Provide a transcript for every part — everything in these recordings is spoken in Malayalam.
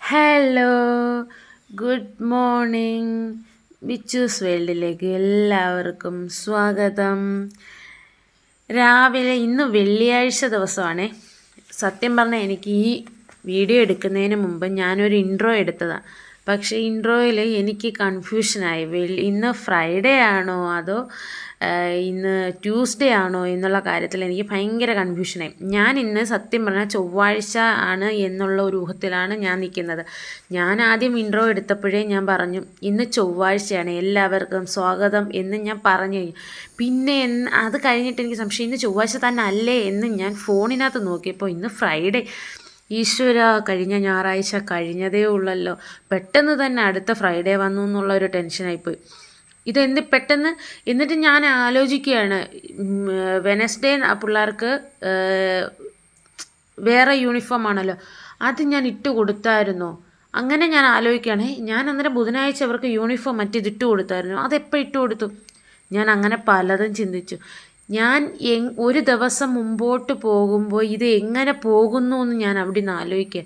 Hello, good morning. ബിച്ചൂസ് വേൾഡിലേക്ക് എല്ലാവർക്കും സ്വാഗതം. രാവിലെ ഇന്ന് വെള്ളിയാഴ്ച ദിവസമാണേ. സത്യം പറഞ്ഞാൽ എനിക്ക് ഈ വീഡിയോ എടുക്കുന്നതിന് മുമ്പ് ഞാനൊരു ഇൻട്രോ എടുത്തതാണ്. പക്ഷേ ഇൻട്രോയിൽ എനിക്ക് കൺഫ്യൂഷനായി. ഇന്ന് ഫ്രൈഡേ ആണോ അതോ ഇന്ന് ട്യൂസ്ഡേ ആണോ എന്നുള്ള കാര്യത്തിൽ എനിക്ക് ഭയങ്കര കൺഫ്യൂഷനായി. ഞാൻ ഇന്ന് സത്യം പറഞ്ഞാൽ ചൊവ്വാഴ്ച ആണ് എന്നുള്ള ഒരു ഊഹത്തിലാണ് ഞാൻ നിൽക്കുന്നത്. ഞാൻ ആദ്യം ഇൻട്രോ എടുത്തപ്പോഴേ ഞാൻ പറഞ്ഞു ഇന്ന് ചൊവ്വാഴ്ചയാണ്, എല്ലാവർക്കും സ്വാഗതം എന്ന് ഞാൻ പറഞ്ഞു. പിന്നെ അത് കഴിഞ്ഞിട്ട് എനിക്ക് സംശയം ഇന്ന് ചൊവ്വാഴ്ച തന്നെ അല്ലേ എന്ന് ഞാൻ ഫോണിനകത്ത് നോക്കിയപ്പോൾ ഇന്ന് ഫ്രൈഡേ. ഈശ്വര, കഴിഞ്ഞ ഞായറാഴ്ച കഴിഞ്ഞതേ ഉള്ളല്ലോ, പെട്ടെന്ന് തന്നെ അടുത്ത ഫ്രൈഡേ വന്നു എന്നുള്ള ഒരു ടെൻഷനായിപ്പോയി. ഇതെന്ത് പെട്ടെന്ന്. എന്നിട്ട് ഞാൻ ആലോചിക്കുകയാണ്, വെനസ്ഡേ പിള്ളേർക്ക് വേറെ യൂണിഫോം ആണല്ലോ, അത് ഞാൻ ഇട്ട് കൊടുത്തായിരുന്നോ? അങ്ങനെ ഞാൻ ആലോചിക്കുകയാണേ. ഞാൻ അന്നേരം ബുധനാഴ്ച അവർക്ക് യൂണിഫോം മറ്റേതിട്ട് കൊടുത്തായിരുന്നു, അതെപ്പോൾ ഇട്ട് കൊടുത്തു? ഞാൻ അങ്ങനെ പലതും ചിന്തിച്ചു. ഞാൻ ഒരു ദിവസം മുമ്പോട്ട് പോകുമ്പോൾ ഇത് എങ്ങനെ പോകുന്നു എന്ന് ഞാൻ അവിടെ നിന്ന് ആലോചിക്കുക.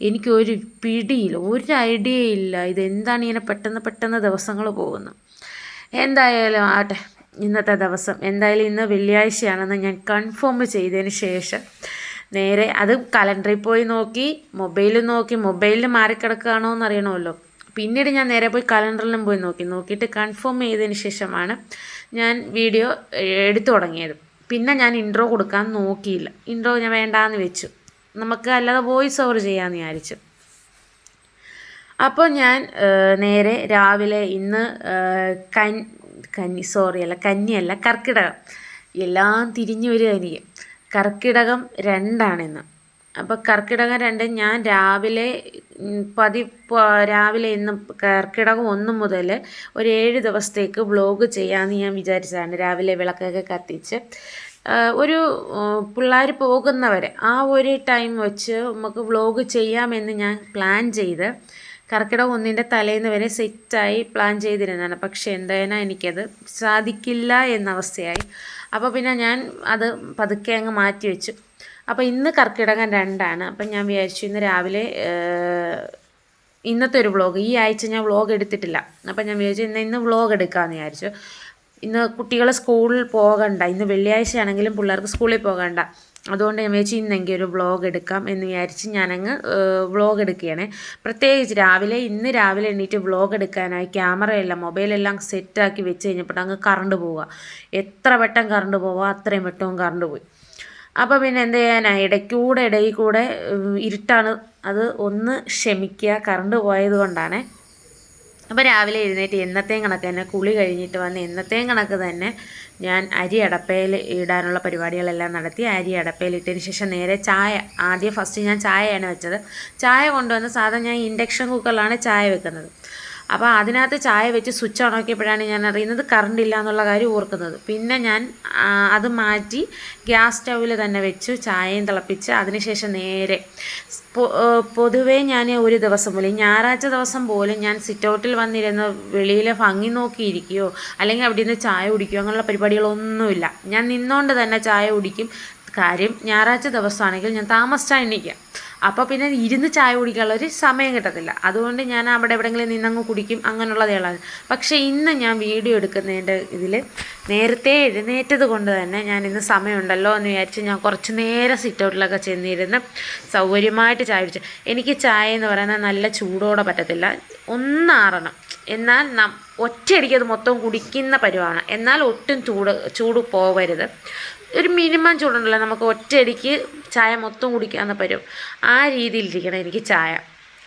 എനിക്കൊരു പിടിയില്ല, ഒരു ഐഡിയ ഇല്ല, ഇതെന്താണ് ഇങ്ങനെ പെട്ടെന്ന് ദിവസങ്ങൾ പോകുന്നത്. എന്തായാലും ആട്ടെ, ഇന്നത്തെ ദിവസം എന്തായാലും ഇന്ന് വെള്ളിയാഴ്ചയാണെന്ന് ഞാൻ കൺഫേം ചെയ്തതിന് ശേഷം നേരെ അത് കലണ്ടറിൽ പോയി നോക്കി, മൊബൈലിൽ മാറിക്കിടക്കുകയാണോ എന്ന് അറിയണമല്ലോ. പിന്നീട് ഞാൻ നേരെ പോയി കലണ്ടറിലും പോയി നോക്കിയിട്ട് കൺഫേം ചെയ്തതിന് ശേഷമാണ് ഞാൻ വീഡിയോ എടുത്തു തുടങ്ങിയത്. പിന്നെ ഞാൻ ഇൻട്രോ കൊടുക്കാൻ നോക്കിയില്ല, ഇൻട്രോ ഞാൻ വേണ്ടാന്ന് വെച്ചു. നമുക്ക് അല്ലാതെ വോയിസ് ഓവർ ചെയ്യാമെന്ന് വിചാരിച്ചു. അപ്പോൾ ഞാൻ നേരെ രാവിലെ ഇന്ന് കന്നിയല്ല കർക്കിടകം, എല്ലാം തിരിഞ്ഞു വരിക എനിക്ക്. കർക്കിടകം 2 അപ്പോൾ കർക്കിടകം 2 ഞാൻ രാവിലെ ഇന്ന് കർക്കിടകം 1 മുതൽ ഒരു 7 ദിവസത്തേക്ക് വ്ളോഗ് ചെയ്യാമെന്ന് ഞാൻ വിചാരിച്ചതാണ്. രാവിലെ വിളക്കൊക്കെ കത്തിച്ച് ഒരു പിള്ളേർ പോകുന്നവരെ ആ ഒരു ടൈം വെച്ച് നമുക്ക് വ്ളോഗ് ചെയ്യാമെന്ന് ഞാൻ പ്ലാൻ ചെയ്ത് കർക്കിടകം 1 തലേന്ന് വരെ സെറ്റായി പ്ലാൻ ചെയ്തിരുന്നതാണ്. പക്ഷേ എന്തായാലും എനിക്കത് സാധിക്കില്ല എന്ന അവസ്ഥയായി. അപ്പോൾ പിന്നെ ഞാൻ അത് പതുക്കെ അങ്ങ് മാറ്റി വെച്ചു. അപ്പോൾ ഇന്ന് കർക്കിടകം 2. അപ്പം ഞാൻ വിചാരിച്ചു ഇന്ന് രാവിലെ ഇന്നത്തെ ഒരു വ്ളോഗ്, ഈ ആഴ്ച ഞാൻ വ്ളോഗ് എടുത്തിട്ടില്ല. അപ്പം ഞാൻ വിചാരിച്ചു ഇന്ന് വ്ളോഗ് എടുക്കാമെന്ന് വിചാരിച്ചു. ഇന്ന് കുട്ടികൾ സ്കൂളിൽ പോകണ്ട, ഇന്ന് വെള്ളിയാഴ്ചയാണെങ്കിലും പിള്ളേർക്ക് സ്കൂളിൽ പോകണ്ട. അതുകൊണ്ട് ഞാൻ വിചാരിച്ചു ഇന്നെങ്കിൽ ഒരു വ്ളോഗ് എടുക്കാം എന്ന് വിചാരിച്ച് ഞാനങ്ങ് വ്ളോഗ് എടുക്കുകയാണ്. പ്രത്യേകിച്ച് ഇന്ന് രാവിലെ എണീറ്റ് വ്ളോഗ് എടുക്കാനായി ക്യാമറയെല്ലാം മൊബൈലെല്ലാം സെറ്റാക്കി വെച്ച് കഴിഞ്ഞപ്പോൾ അങ്ങ് കറണ്ട് പോവുക. എത്ര വട്ടം കറണ്ട് പോവുക അത്രയും വട്ടവും കറണ്ട് പോയി. അപ്പോൾ പിന്നെ എന്ത് ചെയ്യാനാണ്, ഇടയിൽ കൂടെ ഇരുട്ടാണ്, അത് ഒന്ന് ക്ഷമിക്കുക, കറണ്ട് പോയത് കൊണ്ടാണ്. അപ്പോൾ രാവിലെ എഴുന്നേറ്റ് എന്നത്തെയും കണക്ക് തന്നെ കുളി കഴിഞ്ഞിട്ട് വന്ന് എന്നത്തെയും കണക്ക് തന്നെ ഞാൻ അരി അടപ്പയിൽ ഇടാനുള്ള പരിപാടികളെല്ലാം നടത്തി. അരി അടപ്പയിൽ ഇട്ടതിന് ശേഷം നേരെ ഫസ്റ്റ് ഞാൻ ചായയാണ് വെച്ചത്. ചായ കൊണ്ടുവന്ന് സാധാരണ ഞാൻ ഇൻഡക്ഷൻ കുക്കറിലാണ് ചായ വെക്കുന്നത്. അപ്പോൾ അതിനകത്ത് ചായ വെച്ച് സ്വിച്ച് ഓൺ ആക്കിയപ്പോഴാണ് ഞാൻ അറിയുന്നത് കറണ്ട് ഇല്ല എന്നുള്ള കാര്യം ഓർക്കുന്നത്. പിന്നെ ഞാൻ അത് മാറ്റി ഗ്യാസ് സ്റ്റൗവിൽ തന്നെ വെച്ചു, ചായയും തിളപ്പിച്ച് അതിനുശേഷം നേരെ പൊതുവേ ഞാൻ ഒരു ദിവസം പോലും, ഞായറാഴ്ച ദിവസം പോലും ഞാൻ സിറ്റ് ഔട്ടിൽ വന്നിരുന്ന് വെളിയിലെ ഭംഗി നോക്കിയിരിക്കുകയോ അല്ലെങ്കിൽ അവിടെ നിന്ന് ചായ കുടിക്കുകയോ അങ്ങനെയുള്ള പരിപാടികളൊന്നുമില്ല. ഞാൻ നിന്നുകൊണ്ട് തന്നെ ചായ കുടിക്കും. കാര്യം ഞായറാഴ്ച ദിവസമാണെങ്കിൽ ഞാൻ താമസിച്ചാണ് എണീക്കുക. അപ്പോൾ പിന്നെ ഇരുന്ന് ചായ കുടിക്കാനുള്ള ഒരു സമയം കിട്ടത്തില്ല. അതുകൊണ്ട് ഞാൻ അവിടെ എവിടെയെങ്കിലും നിന്നങ്ങ് കുടിക്കും, അങ്ങനെയുള്ളതേളാണ്. പക്ഷേ ഇന്ന് ഞാൻ വീഡിയോ എടുക്കുന്നതിൻ്റെ ഇതിൽ നേരത്തെ എഴുന്നേറ്റത് കൊണ്ട് തന്നെ ഞാൻ ഇന്ന് സമയമുണ്ടല്ലോ എന്ന് വിചാരിച്ച് ഞാൻ കുറച്ച് നേരം സിറ്റ് ഔട്ടിലൊക്കെ ചെന്നിരുന്ന് സൗകര്യമായിട്ട് ചായ കുടിച്ചു. എനിക്ക് ചായ എന്ന് പറയുന്നത് നല്ല ചൂടോടെ പറ്റത്തില്ല, ഒന്നാറണം. എന്നാൽ ഒറ്റയടിക്ക് അത് മൊത്തം കുടിക്കുന്ന പരുവാണ്, എന്നാൽ ഒട്ടും ചൂട് പോവരുത്. ഒരു മിനിമം ചൂടുണ്ടല്ലോ, നമുക്ക് ഒറ്റയടിക്ക് ചായ മൊത്തം കുടിക്കാമെന്ന പരും, ആ രീതിയിലിരിക്കണം എനിക്ക് ചായ.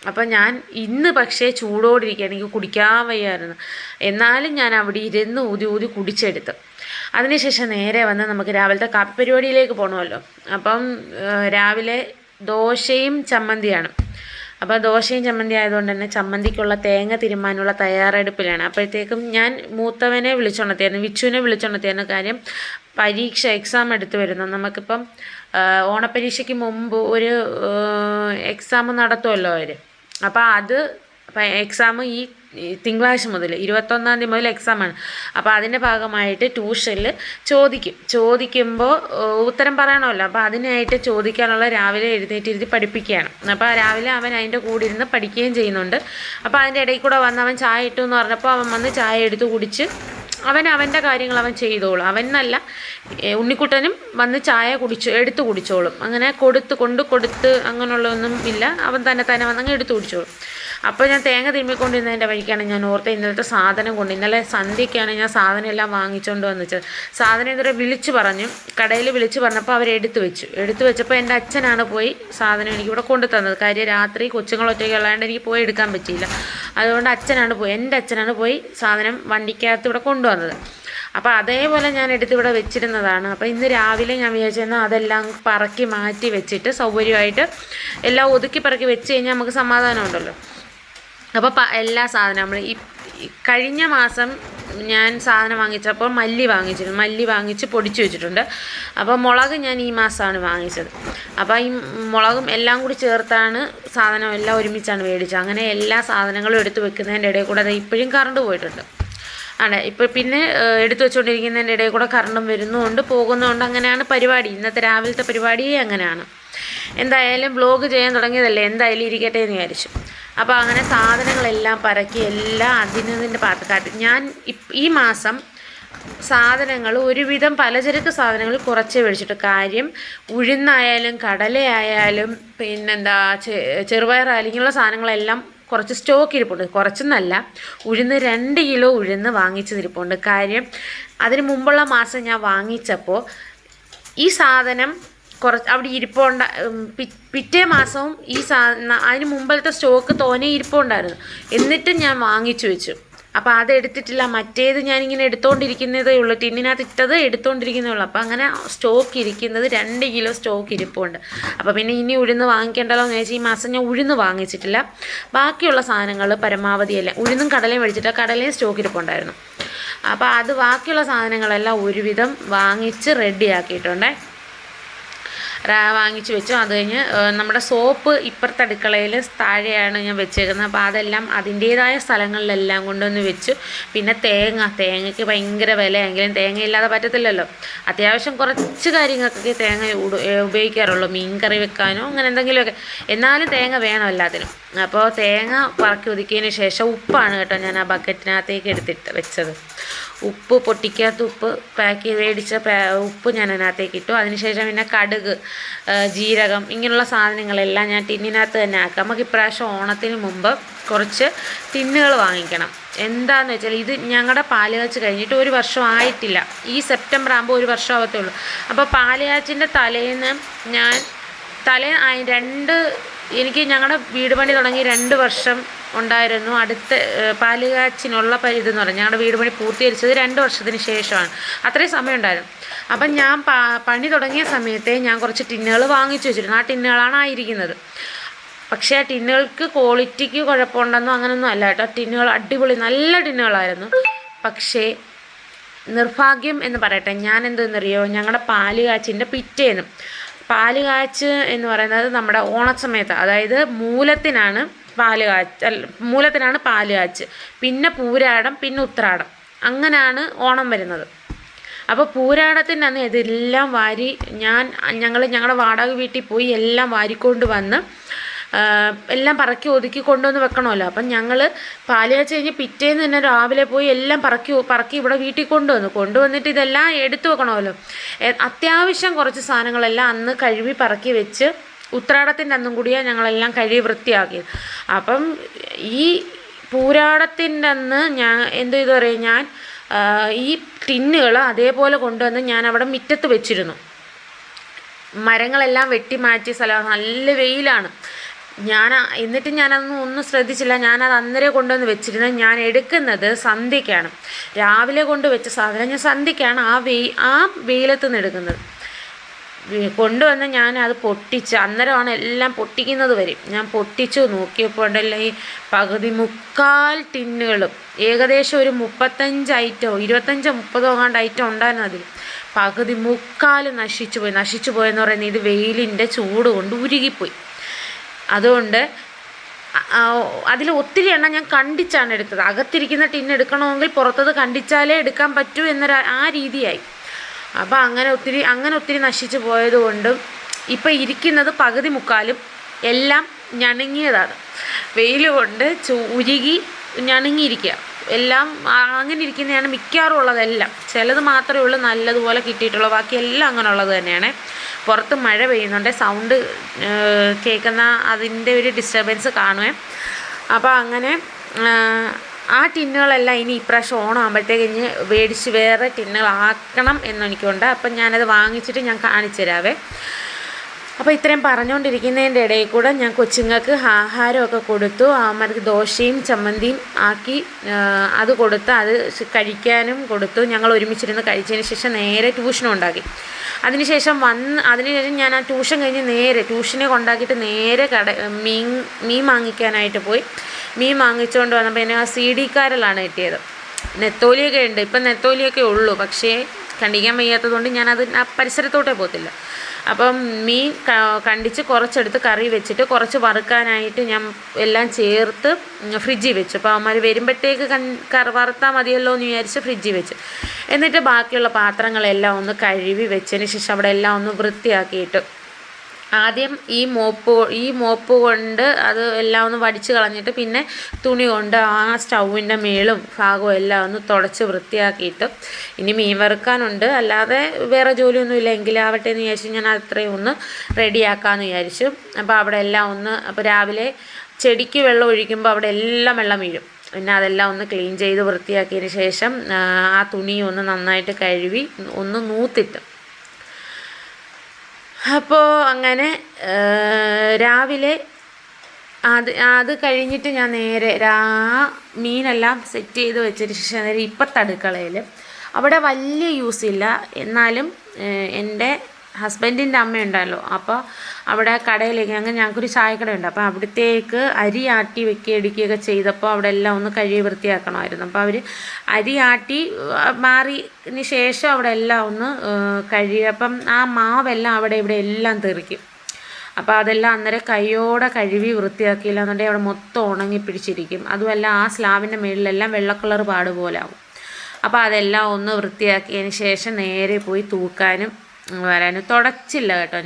അപ്പം ഞാൻ ഇന്ന് പക്ഷേ ചൂടോടിരിക്കുകയാണ്, എനിക്ക് കുടിക്കാൻ വയ്യായിരുന്നു. എന്നാലും ഞാൻ അവിടെ ഇരുന്ന് ഊതി കുടിച്ചെടുത്തു. അതിനുശേഷം നേരെ വന്ന് നമുക്ക് രാവിലത്തെ കാപ്പി പരിപാടിയിലേക്ക് പോകണമല്ലോ. അപ്പം രാവിലെ ദോശയും ചമ്മന്തിയാണ്. അപ്പോൾ ദോശയും ചമ്മന്തി ആയതുകൊണ്ട് തന്നെ ചമ്മന്തിക്കുള്ള തേങ്ങ തിരുമ്മാനുള്ള തയ്യാറെടുപ്പിലാണ്. അപ്പോഴത്തേക്കും ഞാൻ മൂത്തവനെ വിളിച്ചുണർത്തിയായിരുന്നു, വിച്ചുവിനെ വിളിച്ചുണർത്തിയായിരുന്നു. കാര്യം എക്സാം എടുത്ത് വരുന്നു. നമുക്കിപ്പം ഓണപ്പരീക്ഷയ്ക്ക് മുമ്പ് ഒരു എക്സാം നടത്തുമല്ലോ അവർ. അപ്പോൾ അത് എക്സാം ഈ തിങ്കളാഴ്ച മുതൽ 21 തീയതി മുതൽ എക്സാമാണ്. അപ്പോൾ അതിൻ്റെ ഭാഗമായിട്ട് ട്യൂഷനിൽ ചോദിക്കുമ്പോൾ ഉത്തരം പറയണമല്ലോ. അപ്പോൾ അതിനായിട്ട് ചോദിക്കാനുള്ള രാവിലെ എഴുന്നേറ്റിരുത്തി പഠിപ്പിക്കുകയാണ്. അപ്പോൾ രാവിലെ അവൻ അതിൻ്റെ കൂടെ ഇരുന്ന് പഠിക്കുകയും ചെയ്യുന്നുണ്ട്. അപ്പോൾ അതിൻ്റെ ഇടയിൽ കൂടെ വന്ന് അവൻ ചായ ഇട്ടു എന്ന് പറഞ്ഞപ്പോൾ അവൻ വന്ന് ചായ എടുത്ത് കുടിച്ച് അവൻ്റെ കാര്യങ്ങൾ അവൻ ചെയ്തോളും. അവനല്ല, ഉണ്ണിക്കുട്ടനും വന്ന് ചായ എടുത്ത് കുടിച്ചോളും. അങ്ങനെ കൊടുത്ത് അങ്ങനെയുള്ളതൊന്നും ഇല്ല, അവൻ തന്നെ വന്നങ്ങ് എടുത്ത് കുടിച്ചോളും. അപ്പോൾ ഞാൻ തേങ്ങ തിരുമ്മിക്കൊണ്ടിരുന്നതിൻ്റെ വഴിക്കാണ് ഞാൻ ഓർത്ത് ഇന്നലത്തെ സാധനം ഇന്നലെ സന്ധ്യയ്ക്കാണ് ഞാൻ സാധനം എല്ലാം വാങ്ങിച്ചുകൊണ്ട് വന്നിച്ചത്. സാധനം ഇതുവരെ കടയിൽ വിളിച്ച് പറഞ്ഞപ്പോൾ അവരെടുത്ത് വെച്ചപ്പോൾ എൻ്റെ അച്ഛനാണ് പോയി സാധനം എനിക്കിവിടെ കൊണ്ടു തന്നത്. കാര്യം രാത്രി കൊച്ചുങ്ങളൊറ്റയ്ക്ക് ഉള്ളതുകൊണ്ട് എനിക്ക് പോയി എടുക്കാൻ പറ്റിയില്ല. അതുകൊണ്ട് എൻ്റെ അച്ഛനാണ് പോയി സാധനം വണ്ടിക്കകത്ത് ഇവിടെ കൊണ്ടുവന്നത്. അപ്പോൾ അതേപോലെ ഞാൻ എടുത്തിവിടെ വെച്ചിരുന്നതാണ്. അപ്പോൾ ഇന്ന് രാവിലെ ഞാൻ വിചാരിച്ചെന്നാൽ അതെല്ലാം പറക്കി മാറ്റി വെച്ചിട്ട് സൗകര്യമായിട്ട് എല്ലാം ഒതുക്കി പറക്കി വെച്ച് കഴിഞ്ഞാൽ നമുക്ക് സമാധാനം ഉണ്ടല്ലോ. അപ്പോൾ എല്ലാ സാധനം നമ്മൾ കഴിഞ്ഞ മാസം ഞാൻ സാധനം വാങ്ങിച്ചപ്പോൾ മല്ലി വാങ്ങിച്ച് പൊടിച്ച് വെച്ചിട്ടുണ്ട്. അപ്പോൾ മുളക് ഞാൻ ഈ മാസമാണ് വാങ്ങിച്ചത്. അപ്പോൾ ഈ മുളകും എല്ലാം കൂടി ചേർത്താണ് സാധനം എല്ലാം ഒരുമിച്ചാണ് മേടിച്ചത്. അങ്ങനെ എല്ലാ സാധനങ്ങളും എടുത്ത് വെക്കുന്നതിൻ്റെ ഇടയിൽ കൂടെ ഇപ്പോഴും കറണ്ട് പോയിട്ടുണ്ട്. ഇപ്പോൾ പിന്നെ എടുത്തു വെച്ചുകൊണ്ടിരിക്കുന്നതിൻ്റെ ഇടയിൽ കൂടെ കറണ്ടും വരുന്നുമുണ്ട് പോകുന്നതുകൊണ്ട് അങ്ങനെയാണ് പരിപാടി. ഇന്നത്തെ രാവിലത്തെ പരിപാടിയേ അങ്ങനെയാണ്. എന്തായാലും വ്ലോഗ് ചെയ്യാൻ തുടങ്ങിയതല്ലേ, എന്തായാലും ഇരിക്കട്ടെ എന്ന് വിചാരിച്ചു. അപ്പോൾ അങ്ങനെ സാധനങ്ങളെല്ലാം പറക്കി എല്ലാം അതിൻ്റെ പാത്രക്കാട്ട് ഞാൻ ഈ മാസം സാധനങ്ങൾ ഒരുവിധം പലചരക്ക് സാധനങ്ങൾ കുറച്ചേ മേടിച്ചിട്ട്. കാര്യം ഉഴുന്നായാലും കടലയായാലും ചെറുപയറായാലും ഇങ്ങനെയുള്ള സാധനങ്ങളെല്ലാം കുറച്ച് സ്റ്റോക്ക് ഇരിപ്പുണ്ട്. കുറച്ചെന്നല്ല, 2 കിലോ ഉഴുന്ന് വാങ്ങിച്ചതിരിപ്പുണ്ട്. കാര്യം അതിന് മുമ്പുള്ള മാസം ഞാൻ വാങ്ങിച്ചപ്പോൾ ഈ സാധനം അവിടെ ഇരിപ്പുണ്ട്. പിറ്റേ മാസവും ഈ അതിന് മുമ്പത്തെ സ്റ്റോക്ക് തോനെ ഇരിപ്പുണ്ടായിരുന്നു. എന്നിട്ടും ഞാൻ വാങ്ങിച്ചു വെച്ചു. അപ്പോൾ അതെടുത്തിട്ടില്ല. മറ്റേത് ഞാനിങ്ങനെ എടുത്തുകൊണ്ടിരിക്കുന്നതേ ഉള്ളൂ, ടിന്നിനകത്ത് ഇട്ടത് എടുത്തുകൊണ്ടിരിക്കുന്നതേ ഉള്ളൂ. അപ്പോൾ അങ്ങനെ സ്റ്റോക്ക് ഇരിക്കുന്നത് 2 കിലോ സ്റ്റോക്ക് ഇരിപ്പുണ്ട്. അപ്പോൾ പിന്നെ ഇനി ഉഴുന്ന് വാങ്ങിക്കേണ്ടല്ലോ എന്ന് വെച്ചാൽ ഈ മാസം ഞാൻ ഉഴുന്ന് വാങ്ങിച്ചിട്ടില്ല. ബാക്കിയുള്ള സാധനങ്ങൾ പരമാവധിയല്ല, ഉഴുന്നും കടലയും മേടിച്ചിട്ട് കടലയും സ്റ്റോക്ക് ഇരിപ്പുണ്ടായിരുന്നു. അപ്പോൾ അത് ബാക്കിയുള്ള സാധനങ്ങളെല്ലാം ഒരുവിധം വാങ്ങിച്ച് റെഡിയാക്കിയിട്ടുണ്ടേ, വാങ്ങിച്ച് വെച്ചു. അത് കഴിഞ്ഞ് നമ്മുടെ സോപ്പ് ഇപ്പുറത്തെ അടുക്കളയിൽ താഴെയാണ് ഞാൻ വെച്ചേക്കുന്നത്. അപ്പോൾ അതെല്ലാം അതിൻ്റേതായ സ്ഥലങ്ങളിലെല്ലാം കൊണ്ടുവന്ന് വെച്ചു. പിന്നെ തേങ്ങയ്ക്ക് ഭയങ്കര വിലയെങ്കിലും തേങ്ങയില്ലാതെ പറ്റത്തില്ലല്ലോ. അത്യാവശ്യം കുറച്ച് കാര്യങ്ങൾക്കൊക്കെ തേങ്ങ ഉപയോഗിക്കാറുള്ളൂ, മീൻ കറി വെക്കാനോ അങ്ങനെ എന്തെങ്കിലുമൊക്കെ. എന്നാലും തേങ്ങ വേണം എല്ലാത്തിനും. അപ്പോൾ തേങ്ങ പറക്കി ഒതുക്കിയതിന് ശേഷം ഉപ്പാണ് കേട്ടോ ഞാൻ ആ ബക്കറ്റിനകത്തേക്ക് എടുത്തിട്ട് വെച്ചത്. ഉപ്പ്, പൊട്ടിക്കാത്ത ഉപ്പ്, മേടിച്ച ഉപ്പ് ഞാൻ അതിനകത്തേക്ക് ഇട്ടു. അതിനുശേഷം പിന്നെ കടുക്, ജീരകം ഇങ്ങനെയുള്ള സാധനങ്ങളെല്ലാം ഞാൻ ടിന്നിനകത്ത് തന്നെ ആക്കാം. നമുക്ക് ഇപ്രാവശ്യം ഓണത്തിന് മുമ്പ് കുറച്ച് ടിന്നുകൾ വാങ്ങിക്കണം. എന്താണെന്ന് വെച്ചാൽ ഇത് ഞങ്ങളുടെ പാല് കാച്ച് കഴിഞ്ഞിട്ട് 1 വർഷം ആയിട്ടില്ല. ഈ സെപ്റ്റംബർ ആകുമ്പോൾ 1 വർഷം ആവത്തേ ഉള്ളൂ. അപ്പോൾ പാല് കാച്ചിൻ്റെ തലേന്ന് എനിക്ക് ഞങ്ങളുടെ വീട് പണി തുടങ്ങി 2 വർഷം ഉണ്ടായിരുന്നു. അടുത്ത പാലുകാച്ചിനുള്ള ഇതെന്ന് പറഞ്ഞാൽ ഞങ്ങളുടെ വീട് പണി പൂർത്തീകരിച്ചത് 2 വർഷത്തിന് ശേഷമാണ്. അത്രയും സമയം ഉണ്ടായിരുന്നു. അപ്പം ഞാൻ പണി തുടങ്ങിയ സമയത്തെ ഞാൻ കുറച്ച് ടിന്നുകൾ വാങ്ങിച്ചു വെച്ചിരുന്നു. ആ ടിന്നുകളാണ് ആയിരിക്കുന്നത്. പക്ഷേ ആ ടിന്നുകൾക്ക് ക്വാളിറ്റിക്ക് കുഴപ്പമുണ്ടെന്നോ അങ്ങനെയൊന്നും അല്ല കേട്ടോ. ടിന്നുകൾ അടിപൊളി നല്ല ടിന്നുകളായിരുന്നു. പക്ഷേ നിർഭാഗ്യം എന്ന് പറയട്ടെ, ഞാൻ എന്തെന്നറിയോ, ഞങ്ങളുടെ പാല് കാച്ചിൻ്റെ പിറ്റേന്ന് പാല് കാച്ച് എന്ന് പറയുന്നത് നമ്മുടെ ഓണസമയത്ത്, അതായത് മൂലത്തിനാണ് പാല് കാച്ച്, പിന്നെ പൂരാടം, പിന്നെ ഉത്രാടം, അങ്ങനെയാണ് ഓണം വരുന്നത്. അപ്പോൾ പൂരാടത്തിൻ്റെ അന്ന് ഇതെല്ലാം ഞങ്ങൾ ഞങ്ങളുടെ വാടക വീട്ടിൽ പോയി എല്ലാം വാരിക്കൊണ്ട് വന്ന് എല്ലാം പറക്കി ഒതുക്കി കൊണ്ടുവന്ന് വെക്കണമല്ലോ. അപ്പം ഞങ്ങൾ പാല് കാച്ച് കഴിഞ്ഞ് പിറ്റേന്ന് തന്നെ രാവിലെ പോയി എല്ലാം പറക്കി ഇവിടെ വീട്ടിൽ കൊണ്ടുവന്നിട്ട് ഇതെല്ലാം എടുത്തു വെക്കണമല്ലോ. അത്യാവശ്യം കുറച്ച് സാധനങ്ങളെല്ലാം അന്ന് കഴുകി പറക്കി വെച്ച് ഉത്രാടത്തിൻ്റെ അന്നും കൂടിയാണ് ഞങ്ങളെല്ലാം കഴുകി വൃത്തിയാക്കിയത്. അപ്പം ഈ പൂരാടത്തിൻ്റെ അന്ന് ഞാൻ ഞാൻ ഈ ടിന്നുകൾ അതേപോലെ കൊണ്ടുവന്ന് ഞാൻ അവിടെ മുറ്റത്ത് വെച്ചിരുന്നു. മരങ്ങളെല്ലാം വെട്ടിമാറ്റിയ സ്ഥലമാണ്, നല്ല വെയിലാണ്. എന്നിട്ട് ഞാനതൊന്നും ഒന്നും ശ്രദ്ധിച്ചില്ല. ഞാനത് അന്നേരം കൊണ്ടുവന്ന് വെച്ചിരുന്നത്. ഞാൻ എടുക്കുന്നത് സന്ധ്യയ്ക്കാണ്. രാവിലെ കൊണ്ട് വെച്ച സാധനം ഞാൻ സന്ധ്യയ്ക്കാണ് ആ വെയിലത്ത് നിന്ന് എടുക്കുന്നത്. കൊണ്ടുവന്ന് ഞാൻ അത് പൊട്ടിച്ച്, അന്നേരമാണ് എല്ലാം പൊട്ടിക്കുന്നത് വരെ ഞാൻ പൊട്ടിച്ചു നോക്കിയപ്പോൾ ഉണ്ടല്ലോ ഈ പകുതി 3/4 ടിന്നുകളും ഏകദേശം ഒരു 35 ഐറ്റമോ 25-30 അങ്ങാണ്ട് ഐറ്റം ഉണ്ടായിരുന്നു. അതിൽ പകുതി 3/4 നശിച്ചു പോയെന്ന് പറയുന്നത് ഇത് വെയിലിൻ്റെ ചൂട് കൊണ്ട് ഉരുകിപ്പോയി. അതുകൊണ്ട് അതിൽ ഒത്തിരി എണ്ണം ഞാൻ കണ്ടിച്ചാണ് എടുത്തത്. അകത്തിരിക്കുന്ന ടിൻ എടുക്കണമെങ്കിൽ പുറത്തത് കണ്ടിച്ചാലേ എടുക്കാൻ പറ്റൂ ആ രീതിയായി. അപ്പോൾ അങ്ങനെ ഒത്തിരി നശിച്ചു പോയതുകൊണ്ടും ഇപ്പം ഇരിക്കുന്നത് പകുതി മുക്കാലും എല്ലാം ഞണങ്ങിയതാണ്. വെയിൽ കൊണ്ട് ഉരുകി ഞണങ്ങിയിരിക്കുക. എല്ലാം അങ്ങനെ ഇരിക്കുന്നതാണ് മിക്കവാറും ഉള്ളതെല്ലാം. ചിലത് മാത്രമേ ഉള്ളൂ നല്ലതുപോലെ കിട്ടിയിട്ടുള്ളൂ, ബാക്കി എല്ലാം അങ്ങനെ ഉള്ളത് തന്നെയാണ്. പുറത്ത് മഴ പെയ്യുന്നുണ്ട്, സൗണ്ട് കേൾക്കുന്ന അതിൻ്റെ ഒരു ഡിസ്റ്റർബൻസ് കാണുമേ. അപ്പോൾ അങ്ങനെ ആ ടിന്നുകളെല്ലാം ഇനി ഇപ്രാവശ്യം ഓണമാകുമ്പോഴത്തേക്ക് ഇനി മേടിച്ച് വേറെ ടിന്നുകളാക്കണം എന്നെനിക്കുണ്ട്. അപ്പം ഞാനത് വാങ്ങിച്ചിട്ട് ഞാൻ കാണിച്ചു തരാവേ. അപ്പോൾ ഇത്രയും പറഞ്ഞുകൊണ്ടിരിക്കുന്നതിൻ്റെ ഇടയിൽ കൂടെ ഞാൻ കൊച്ചുങ്ങൾക്ക് ആഹാരമൊക്കെ കൊടുത്തു. അവന്മാർക്ക് ദോശയും ചമ്മന്തിയും ആക്കി അത് കൊടുത്ത് അത് കഴിക്കാനും കൊടുത്തു. ഞങ്ങൾ ഒരുമിച്ചിരുന്ന് കഴിച്ചതിന് ശേഷം നേരെ ട്യൂഷനും ഉണ്ടാക്കി. അതിനുശേഷം ഞാൻ ആ ട്യൂഷൻ കഴിഞ്ഞ് ട്യൂഷനെ കൊണ്ടാക്കിയിട്ട് നേരെ മീൻ വാങ്ങിക്കാനായിട്ട് പോയി. മീൻ വാങ്ങിച്ചുകൊണ്ട് വന്നപ്പോൾ എന്നെ ആ CD കാരലാണ് കിട്ടിയത്. നെത്തോലിയൊക്കെ ഉണ്ട്, ഇപ്പം നെത്തോലിയൊക്കെ ഉള്ളൂ, പക്ഷേ കണ്ടിക്കാൻ വയ്യാത്തതുകൊണ്ട് ഞാനത് ആ പരിസരത്തോട്ടേ പോകത്തില്ല. അപ്പം മീൻ കണ്ടിച്ച് കുറച്ചെടുത്ത് കറി വെച്ചിട്ട് കുറച്ച് വറുക്കാനായിട്ട് ഞാൻ എല്ലാം ചേർത്ത് ഫ്രിഡ്ജിൽ വെച്ചു. അപ്പോൾ അവന്മാർ വരുമ്പോഴത്തേക്ക് വറുത്താൽ മതിയല്ലോ എന്ന് വിചാരിച്ച് ഫ്രിഡ്ജിൽ വെച്ചു. എന്നിട്ട് ബാക്കിയുള്ള പാത്രങ്ങളെല്ലാം ഒന്ന് കഴുകി വെച്ചതിന് ശേഷം അവിടെ എല്ലാം ഒന്ന് വൃത്തിയാക്കിയിട്ട് ആദ്യം ഈ മോപ്പ് കൊണ്ട് അത് എല്ലാം ഒന്ന് വടിച്ച് കളഞ്ഞിട്ട് പിന്നെ തുണി കൊണ്ട് ആ സ്റ്റൗവിൻ്റെ മേളും ഭാഗവും എല്ലാം ഒന്ന് തുടച്ച് വൃത്തിയാക്കിയിട്ട് ഇനി മീൻ വറുക്കാനുണ്ട്, അല്ലാതെ വേറെ ജോലിയൊന്നും ഇല്ല, എങ്കിലാവട്ടെ എന്ന് വിചാരിച്ചു ഞാൻ അത്രയും ഒന്ന് റെഡിയാക്കാമെന്ന് വിചാരിച്ചു. അപ്പോൾ അവിടെ എല്ലാം അപ്പോൾ രാവിലെ ചെടിക്ക് വെള്ളം ഒഴിക്കുമ്പോൾ അവിടെ എല്ലാം വെള്ളം വീഴും. പിന്നെ അതെല്ലാം ഒന്ന് ക്ലീൻ ചെയ്ത് വൃത്തിയാക്കിയതിന് ശേഷം ആ തുണി ഒന്ന് നന്നായിട്ട് കഴുകി ഒന്ന് നൂത്തിട്ട് അപ്പോൾ അങ്ങനെ രാവിലെ അത് കഴിഞ്ഞിട്ട് ഞാൻ നേരെ മീനെല്ലാം സെറ്റ് ചെയ്ത് വെച്ചതിന് ശേഷം നേരെ ഇപ്പത്തെ അടുക്കളയിൽ അവിടെ വലിയ യൂസില്ല, എന്നാലും എൻ്റെ ഹസ്ബൻഡിൻ്റെ അമ്മയുണ്ടല്ലോ, അപ്പോൾ അവിടെ കടയിലേക്ക് അങ്ങനെ ഞങ്ങൾക്കൊരു ചായക്കടയുണ്ട്. അപ്പോൾ അവിടത്തേക്ക് അരി ആട്ടി എടുക്കുകയൊക്കെ ചെയ്തപ്പോൾ അവിടെ എല്ലാം ഒന്ന് കഴുകി വൃത്തിയാക്കണമായിരുന്നു. അപ്പോൾ അവർ അരി ആട്ടി മാറിയതിന് ശേഷം അവിടെ എല്ലാം ഒന്ന് കഴുകിയപ്പം ആ മാവെല്ലാം അവിടെ ഇവിടെ എല്ലാം തെറിക്കും. അപ്പോൾ അതെല്ലാം അന്നേരം കൈയോടെ കഴുകി വൃത്തിയാക്കിയില്ല എന്നുണ്ടെങ്കിൽ അവിടെ മൊത്തം ഉണങ്ങി പിടിച്ചിരിക്കും. അതുമല്ല ആ സ്ലാബിൻ്റെ മുകളിലെല്ലാം വെള്ള കളർ പാട് പോലെ ആവും. അപ്പോൾ അതെല്ലാം ഒന്ന് വൃത്തിയാക്കിയതിന് ശേഷം നേരെ പോയി തൂക്കാനും വരാനും. തുടച്ചില്ല കേട്ടോ,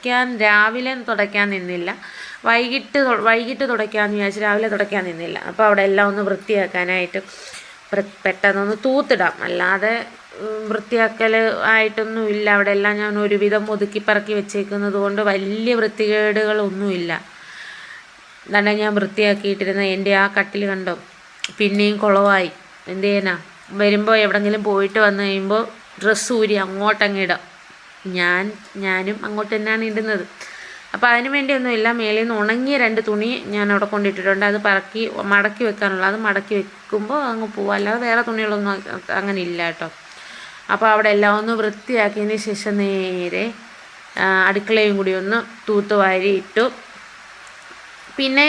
ഞാൻ രാവിലെ തുടയ്ക്കാൻ നിന്നില്ല, വൈകിട്ട് തുടയ്ക്കാമെന്ന് വിചാരിച്ച് രാവിലെ തുടയ്ക്കാൻ നിന്നില്ല. അപ്പോൾ അവിടെ എല്ലാം ഒന്ന് വൃത്തിയാക്കാനായിട്ട് പെട്ടെന്നൊന്ന് തൂത്തിടാം, അല്ലാതെ വൃത്തിയാക്കൽ ആയിട്ടൊന്നുമില്ല. അവിടെ എല്ലാം ഞാൻ ഒരുവിധം ഒതുക്കി പറക്കി വെച്ചേക്കുന്നത് കൊണ്ട് വലിയ വൃത്തികേടുകളൊന്നുമില്ല. അതാണ് ഞാൻ വൃത്തിയാക്കിയിട്ടിരുന്ന എൻ്റെ ആ കട്ടിൽ കണ്ടോ, പിന്നെയും കുളമായി. എന്ത് ചെയ്യാനാ, വരുമ്പോൾ എവിടെയെങ്കിലും പോയിട്ട് വന്നു കഴിയുമ്പോൾ ഡ്രസ്സ് ഊരി അങ്ങോട്ടങ്ങിടാം. ഞാനും അങ്ങോട്ട് തന്നെയാണ് ഇടുന്നത്. അപ്പോൾ അതിന് വേണ്ടിയൊന്നുമില്ല, മേളിൽ നിന്ന് ഉണങ്ങിയ 2 തുണി ഞാൻ അവിടെ കൊണ്ടിട്ടിട്ടുണ്ട്. അത് മടക്കി വെക്കാനുള്ള, അത് മടക്കി വെക്കുമ്പോൾ അങ്ങ് പോവും, അല്ലാതെ വേറെ തുണികളൊന്നും അങ്ങനെ ഇല്ല കേട്ടോ. അപ്പോൾ അവിടെ എല്ലാം ഒന്ന് വൃത്തിയാക്കിയതിന് ശേഷം നേരെ അടുക്കളയും കൂടി ഒന്ന് തൂത്തുവാരി ഇട്ടു. പിന്നെ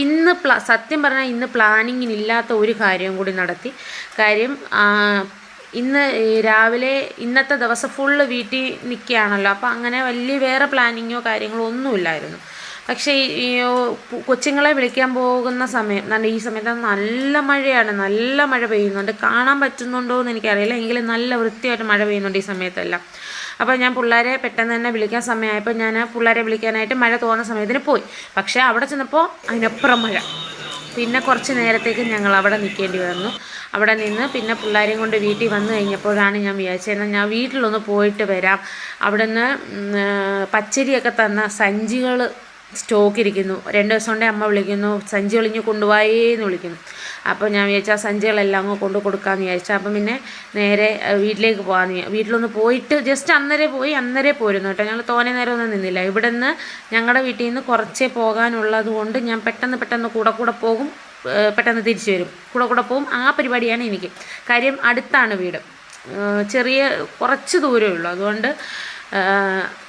ഇന്ന് സത്യം പറഞ്ഞാൽ ഇന്ന് പ്ലാനിങ്ങിനില്ലാത്ത ഒരു കാര്യവും കൂടി നടത്തി. കാര്യം ഇന്ന് രാവിലെ ഇന്നത്തെ ദിവസം ഫുള്ള് വീട്ടിൽ നിൽക്കുകയാണല്ലോ, അപ്പോൾ അങ്ങനെ വലിയ വേറെ പ്ലാനിങ്ങോ കാര്യങ്ങളോ ഒന്നുമില്ലായിരുന്നു. പക്ഷേ ഈ കൊച്ചുങ്ങളെ വിളിക്കാൻ പോകുന്ന സമയം, ഈ സമയത്ത് നല്ല മഴയാണ്, നല്ല മഴ പെയ്യുന്നുണ്ട്. കാണാൻ പറ്റുന്നുണ്ടോ എന്ന് എനിക്കറിയില്ല, എങ്കിലും നല്ല വൃത്തിയായിട്ട് മഴ പെയ്യുന്നുണ്ട് ഈ സമയത്തെല്ലാം. അപ്പോൾ ഞാൻ പിള്ളേരെ പെട്ടെന്ന് തന്നെ വിളിക്കാൻ സമയമായപ്പോൾ ഞാൻ പിള്ളേരെ വിളിക്കാനായിട്ട് മഴ തോന്നുന്ന സമയത്തിന് പോയി. പക്ഷേ അവിടെ ചെന്നപ്പോൾ അതിനപ്പുറം മഴ. പിന്നെ കുറച്ച് നേരത്തേക്ക് ഞങ്ങൾ അവിടെ നിൽക്കേണ്ടി വന്നു. അവിടെ നിന്ന് പിന്നെ പിള്ളേരെയും കൊണ്ട് വീട്ടിൽ വന്നു കഴിഞ്ഞപ്പോഴാണ് ഞാൻ വിചാരിച്ചത് എന്നാൽ ഞാൻ വീട്ടിലൊന്ന് പോയിട്ട് വരാം. അവിടെ നിന്ന് പച്ചരിയൊക്കെ തന്ന സഞ്ചികൾ സ്റ്റോക്കിരിക്കുന്നു. 2 ദിവസം കൊണ്ടേ അമ്മ വിളിക്കുന്നു, സഞ്ചി ഒളിഞ്ഞ് കൊണ്ടുപോയെന്ന് വിളിക്കുന്നു. അപ്പോൾ ഞാൻ വിചാരിച്ചു ആ സഞ്ചികളെല്ലാം അങ്ങ് കൊണ്ട് കൊടുക്കാമെന്ന് വിചാരിച്ചു. അപ്പം പിന്നെ നേരെ വീട്ടിലേക്ക് പോകാമെന്ന്, വീട്ടിലൊന്ന് പോയിട്ട് ജസ്റ്റ് അന്നേരെ പോരുന്നു കേട്ടോ. ഞങ്ങൾ തോനെ നേരം ഒന്നും നിന്നില്ല. ഇവിടെ നിന്ന് ഞങ്ങളുടെ വീട്ടിൽ നിന്ന് കുറച്ചേ പോകാനുള്ളത് കൊണ്ട് ഞാൻ പെട്ടെന്ന് കൂടെ പോകും, പെട്ടെന്ന് തിരിച്ചു വരും, കൂടെ പോകും. ആ പരിപാടിയാണ് എനിക്ക്. കാര്യം അടുത്താണ് വീട്, കുറച്ച് ദൂരമേ ഉള്ളൂ. അതുകൊണ്ട്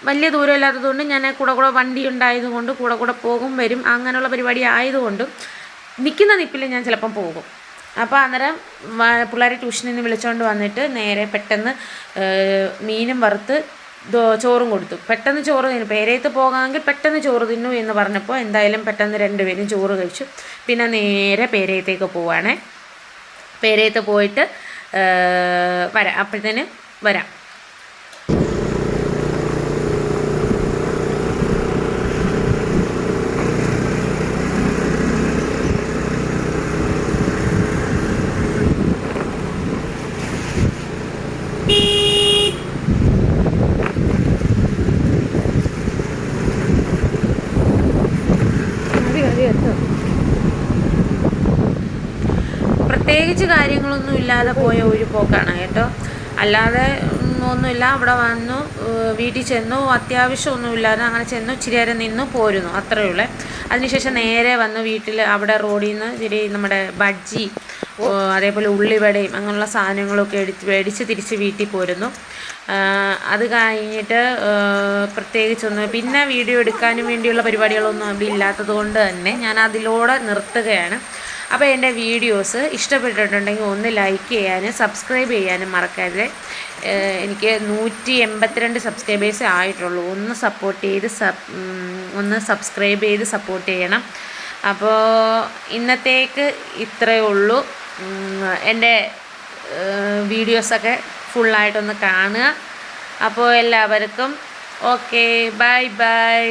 വലിയ ദൂരമില്ലാത്തതുകൊണ്ട് ഞാൻ കൂടെ വണ്ടി ഉണ്ടായതുകൊണ്ട് കൂടെ പോകും വരും, അങ്ങനെയുള്ള പരിപാടി ആയതുകൊണ്ടും നിൽക്കുന്ന നിപ്പിൽ ഞാൻ ചിലപ്പം പോകും. അപ്പോൾ അന്നേരം പിള്ളേരെ ട്യൂഷനിൽ നിന്ന് വിളിച്ചുകൊണ്ട് വന്നിട്ട് നേരെ പെട്ടെന്ന് മീനും വറുത്ത് ചോറും കൊടുത്തു. പെട്ടെന്ന് ചോറ് തിന്നു, പേരയത്ത് പോകാമെങ്കിൽ പെട്ടെന്ന് ചോറ് തിന്നു എന്ന് പറഞ്ഞപ്പോൾ എന്തായാലും പെട്ടെന്ന് രണ്ടുപേരും ചോറ് കഴിച്ചു. പിന്നെ നേരെ പേരയത്തേക്ക് പോവുകയാണേ. പേരയത്ത് പോയിട്ട് വരാം, അപ്പോഴത്തേന് വരാം. പ്രത്യേകിച്ച് കാര്യങ്ങളൊന്നും ഇല്ലാതെ പോയ ഒരു പോക്കാണ് കേട്ടോ. അല്ലാതെ ഒന്നുമില്ല. അവിടെ വന്നു, വീട്ടിൽ ചെന്നു, അത്യാവശ്യമൊന്നുമില്ലാതെ അങ്ങനെ ചെന്നു, ഇച്ചിരി നേരം നിന്നു പോരുന്നു, അത്രയേ ഉള്ളൂ. അതിനുശേഷം നേരെ വന്ന് വീട്ടിൽ അവിടെ റോഡിൽ നിന്ന് ഇച്ചിരി നമ്മുടെ ബജ്ജി, അതേപോലെ ഉള്ളിവടയും അങ്ങനെയുള്ള സാധനങ്ങളൊക്കെ മേടിച്ച് തിരിച്ച് വീട്ടിൽ പോരുന്നു. അത് കഴിഞ്ഞിട്ട് പ്രത്യേകിച്ചൊന്നും പിന്നെ വീഡിയോ എടുക്കാനും വേണ്ടിയുള്ള പരിപാടികളൊന്നും അവിടെ ഇല്ലാത്തത് കൊണ്ട് തന്നെ ഞാൻ അതിലൂടെ നിർത്തുകയാണ്. അപ്പോൾ എൻ്റെ വീഡിയോസ് ഇഷ്ടപ്പെട്ടിട്ടുണ്ടെങ്കിൽ ഒന്ന് ലൈക്ക് ചെയ്യാനും സബ്സ്ക്രൈബ് ചെയ്യാനും മറക്കരുത്. എനിക്ക് 182 സബ്സ്ക്രൈബേഴ്സേ ആയിട്ടുള്ളൂ. ഒന്ന് സബ്സ്ക്രൈബ് ചെയ്ത് സപ്പോർട്ട് ചെയ്യണം. അപ്പോൾ ഇന്നത്തേക്ക് ഇത്രയേ ഉള്ളൂ. എൻ്റെ വീഡിയോസൊക്കെ ഫുള്ളായിട്ടൊന്ന് കാണുക. അപ്പോൾ എല്ലാവർക്കും ഓക്കെ, ബൈ ബൈ.